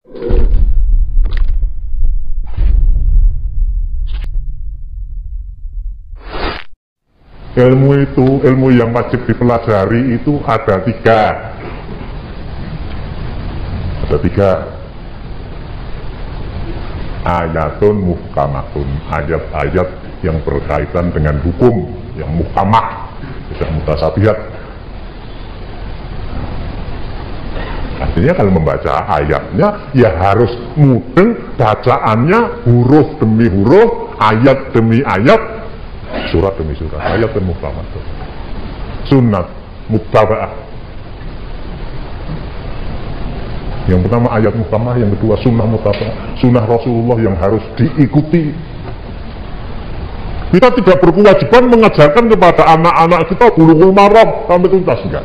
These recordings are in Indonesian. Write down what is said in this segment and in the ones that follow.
Ilmu yang wajib dipelajari itu ada tiga. Ayatun muhkamatun, ayat-ayat yang berkaitan dengan hukum yang muhkamah, tidak mutasabihat. Artinya kalau membaca ayatnya ya harus mudeng bacaannya, huruf demi huruf, ayat demi ayat, surat demi surat, ayat dan muhkamat, sunnah muttaba'ah. Yang pertama ayat muhkamah, yang kedua sunnah muttaba'ah, sunnah Rasulullah yang harus diikuti. Kita tidak berkewajiban mengajarkan kepada anak-anak kita bulughul maram sampai tuntas, enggak.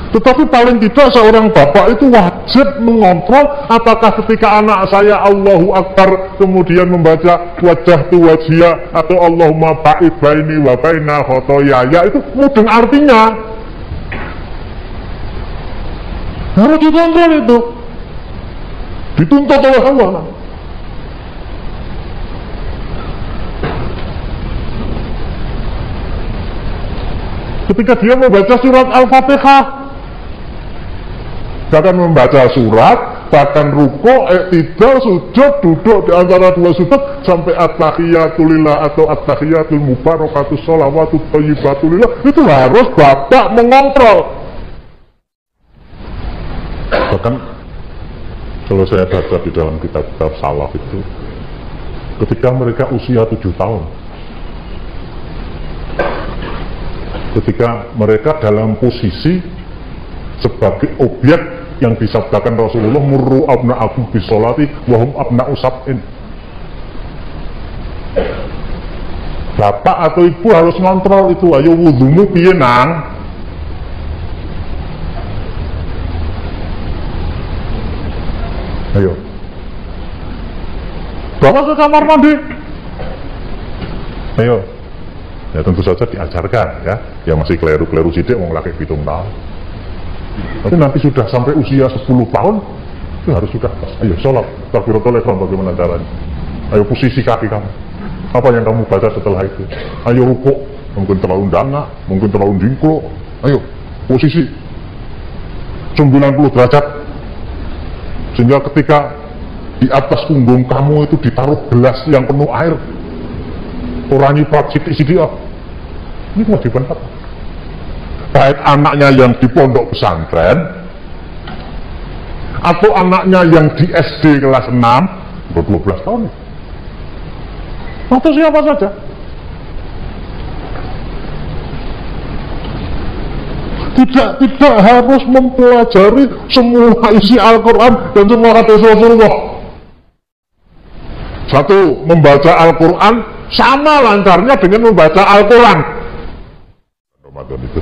Tetapi paling tidak seorang bapak itu wajib mengontrol apakah ketika anak saya Allahu Akbar kemudian membaca wajah tu wajhiyah atau Allahumma ba'id baini wa baina khotoyaya itu mudeng artinya. Harus dikontrol itu. Dituntut oleh Allah. Ketika dia membaca surat Al-Fatihah, bahkan membaca surat, bahkan ruko, iktidal, sujud, duduk di antara dua sujud sampai at-tahiyatul lillah atau at-tahiyatul mubarakatus sholawatut thayyibatul lillah, itu harus bapak mengontrol. Bahkan kalau saya baca di dalam kitab-kitab salaf itu, ketika mereka usia 7 tahun, ketika mereka dalam posisi sebagai objek yang disabdakan Rasulullah, murru abna'akum bisolati wahum abna'u sab'in. Bapak atau ibu harus ngontrol itu, ayo wudumu piye nang. Ayo bawa ke kamar mandi. Ayo. Ya tentu saja diajarkan ya. Yang masih kleru-kleru sidik mau laki pitung tahun. Tapi nanti sudah sampai usia 10 tahun itu harus sudah pas. Ayo sholat, takbiratul ihram bagaimana caranya? Ayo posisi kaki kamu. Apa yang kamu baca setelah itu? Ayo rukuk, mungkin terlalu dana, mungkin terlalu jingklo. Ayo posisi 90 derajat. Sehingga ketika di atas punggung kamu itu ditaruh gelas yang penuh air, orang nyipat sidik-sidik. Ini kewajiban apa? Baik anaknya yang di pondok pesantren atau anaknya yang di SD kelas 6 ber-12 tahun atau siapa saja, tidak harus mempelajari semua isi Al-Quran dan semua hadis Rasulullah. Satu, membaca Al-Quran sama lancarnya dengan membaca Al-Quran. Ramadan itu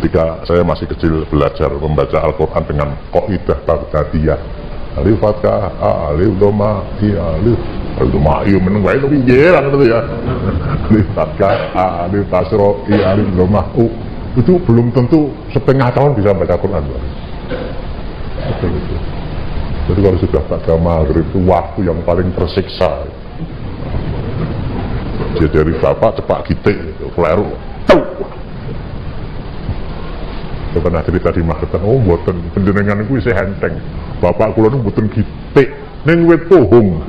ketika saya masih kecil belajar membaca Al-Quran dengan qaidah Baghdadiyah, alif fathah, alif dhamma, alif dhamma, iya meneng wae tapi jeran gitu ya. Alif fathah, alif kasra, alif dhamma. Itu belum tentu setengah tahun bisa baca Quran. Jadi kalau sudah pada maghrib itu waktu yang paling tersiksa. Dia dari bapak cepak gitik, kleru, tau. Saya pernah cerita di Magetan, oh mboten penjenengan itu isih enteng. Bapak kula niku mboten gitik, ning wit pohong.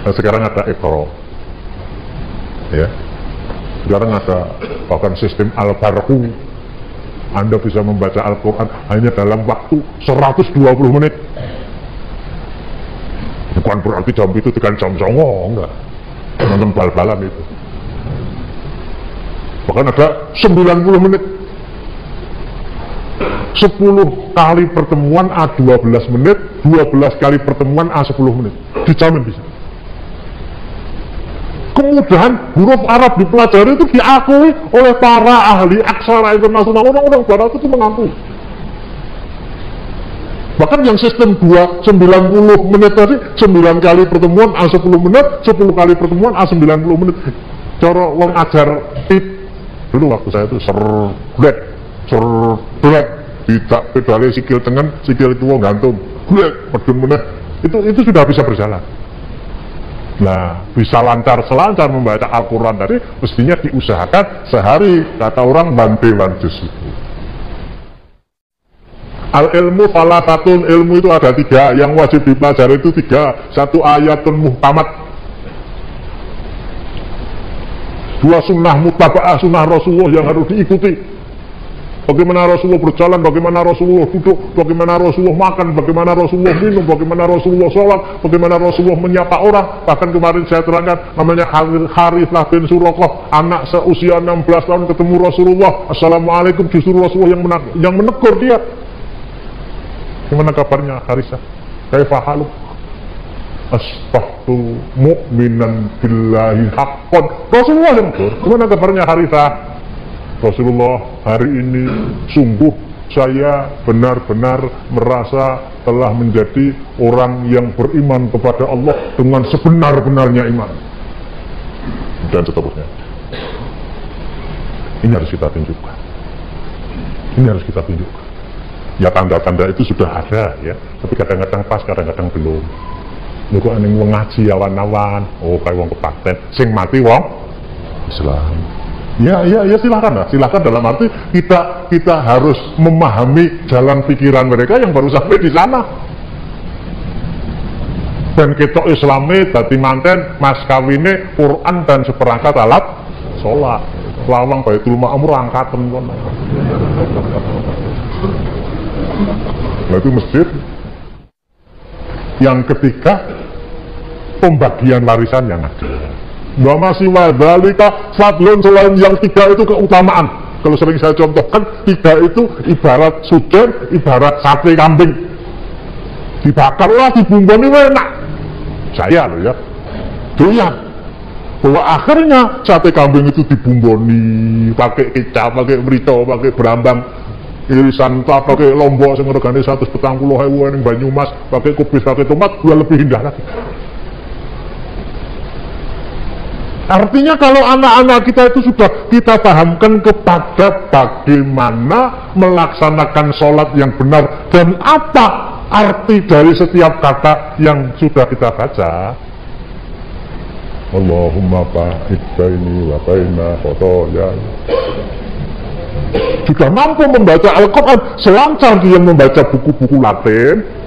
Nah, sekarang ada Iqra. Ya. Sekarang ada bahkan sistem Al-Barqu. Anda bisa membaca Al-Quran hanya dalam waktu 120 menit. Bukan berarti jam itu dengan jam songo, enggak. Nonton bal-balan itu. Bahkan ada 90 menit. 10 kali pertemuan A 12 menit, 12 kali pertemuan A 10 menit. Dijamin bisa. Kemudahan huruf Arab dipelajari itu diakui oleh para ahli aksara internasional, orang-orang barat itu mengakui. Bahkan yang sistem 90 menit tadi, 9 kali pertemuan A10 menit, 10 kali pertemuan A90 menit. Cara wong ajar tip Dulu waktu saya itu serblek, tidak pedale sikil tengen, sikil kiwa gantung, blek, medun meneh. Itu sudah bisa berjalan. Nah, bisa selancar membaca Al-Quran tadi, mestinya diusahakan sehari, kata orang bantelan juz itu. Al-ilmu falatatun, ilmu itu ada 3, yang wajib dipelajari itu 3. 1 ayatun muhkamat, 2 sunnah mutaba'ah, sunnah Rasulullah yang harus diikuti. Bagaimana Rasulullah berjalan, bagaimana Rasulullah duduk, bagaimana Rasulullah makan, bagaimana Rasulullah minum, bagaimana Rasulullah sholat, bagaimana Rasulullah menyapa orang. Bahkan kemarin saya terangkan, namanya Harithah bin Suraqah, anak seusia 16 tahun ketemu Rasulullah, Assalamualaikum, justru Rasulullah yang menegur dia. Gimana kabarnya Harithah? Kaifa haluk? Asbahtu mu'minan billahi haqqan. Rasulullah yang menegur. Gimana kabarnya Harithah? Rasulullah, hari ini sungguh saya benar-benar merasa telah menjadi orang yang beriman kepada Allah dengan sebenar-benarnya iman, dan seterusnya. Ini harus kita tunjukkan. Ini harus kita tunjukkan. Ya, tanda-tanda itu sudah ada ya, tapi kadang-kadang pas, kadang-kadang belum. Niku aning wong ngaji awan-awan, oh kayak wong kepaten, sing mati wong Islam. Ya silakan lah, silakan dalam arti kita harus memahami jalan pikiran mereka yang baru sampai di sana. Dan kita Islami dadi manten mas kawine Quran dan seperangkat alat sholat. Lawang Baitul Ma'mur angkaten kono. Nah, itu masjid. Yang ketiga, pembagian warisan yang adil. Wa masih wadhalika fadlun, selain yang 3 itu keutamaan. Kalau sering saya contohkan, 3 itu ibarat sujen, ibarat sate kambing. Dibakarlah, dibumboni enak. Saya loh ya, doyan. Bahwa akhirnya sate kambing itu dibumboni, pakai kecap, pakai merica, pakai berambang, irisan pakai lombok sing regane 140.000 ning Banyumas, pakai kubis, pakai tomat, dua lebih indah lagi. Artinya kalau anak-anak kita itu sudah kita pahamkan kepada bagaimana melaksanakan sholat yang benar dan apa arti dari setiap kata yang sudah kita baca. Allahumma ba'id baini wa baina khotoya. Sudah mampu membaca Al-Quran selancar dia membaca buku-buku Latin.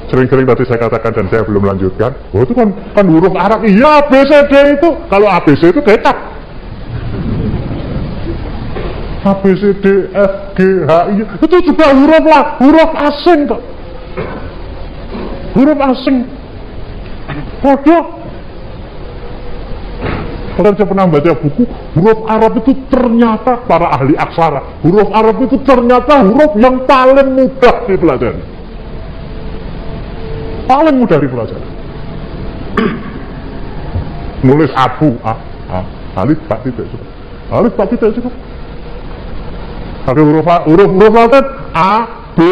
Sering-sering tadi saya katakan dan saya belum lanjutkan, oh itu kan huruf Arab. Iya, ABCD itu, kalau ABC itu ketak, ABCD, F, G, H, I, itu juga huruf asing kok, huruf asing. Bodoh. Kalau saya pernah baca buku, huruf Arab itu ternyata, para ahli aksara, huruf Arab itu ternyata huruf yang paling mudah dipelajari. Paling mudah dipelajari. Nulis abu, alif tak titik cukup. Alif tak titik cukup. Pakai huruf Latin A, B,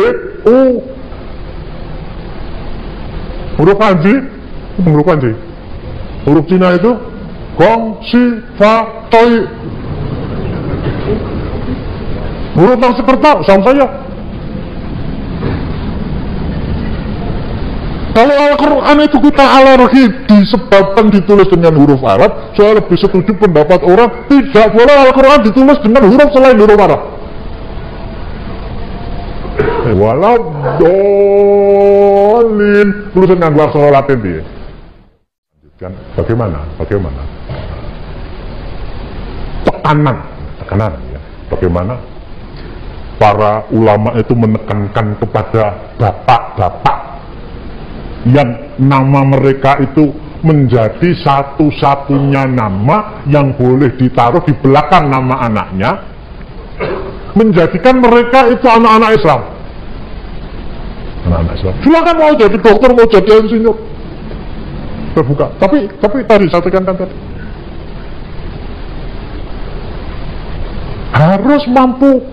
U. Huruf kanji, huruf Cina itu Gong, Si, Fa, Toi. Huruf Sanskerta sama saja. Kalau Al-Quran itu kita alergi disebabkan ditulis dengan huruf Arab, saya lebih setuju pendapat orang tidak boleh Al-Quran ditulis dengan huruf selain huruf Arab. Walau dolin tulisan dengan bahasa Latin dia. Lanjutkan, bagaimana? Tekanan ya. Bagaimana para ulama itu menekankan kepada bapak-bapak yang nama mereka itu menjadi satu-satunya nama yang boleh ditaruh di belakang nama anaknya, menjadikan mereka itu anak-anak Islam. Anak-anak Islam. Silakan mau jadi dokter, mau jadi insinyur, terbuka. Tapi tadi saya tekankan tadi, harus mampu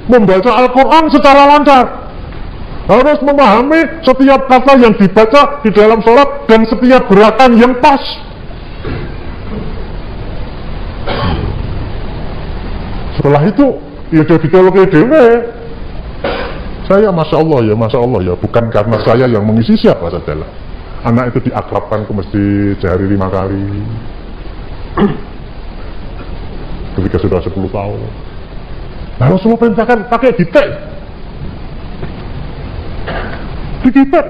membaca Al-Quran secara lancar. Harus memahami setiap kata yang dibaca di dalam sholat dan setiap gerakan yang pas. Setelah itu ya jadi teologi dewe. Saya masya Allah ya, bukan karena saya yang mengisi siapa sajalah. Anak itu diakrabkan ke masjid sehari 5 kali. Ketika sudah 10 tahun. Nah Rasulullah perintahkan pakai ditek. Ditek.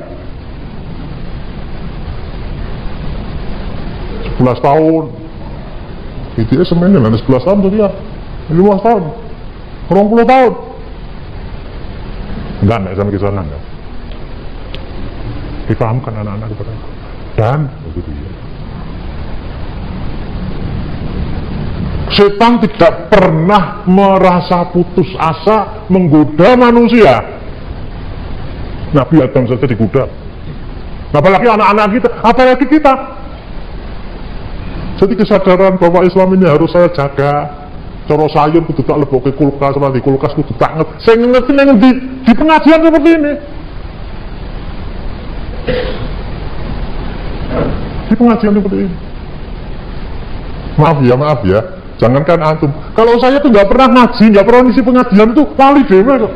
11 tahun. Itu semennya 11 tahun tuh dia. 15 tahun. 20 tahun. Enggak sampai ke sana enggak. Dipahamkan anak-anak kepada dan begitu ya. Setan tidak pernah merasa putus asa menggoda manusia. Nabi Adam saja digoda. Apalagi anak-anak kita, apalagi kita. Jadi kesadaran bahwa Islam ini harus saya jaga. Cara sayur kudu tak leboke kulkas, sama di kulkas kudu tak ngerti. Saya ngerti yang di pengajian seperti ini. Di pengajian seperti ini. Maaf ya. Jangankan antum. Kalau saya tuh nggak pernah ngaji, nggak pernah ngisi pengajian itu lali dewe kok.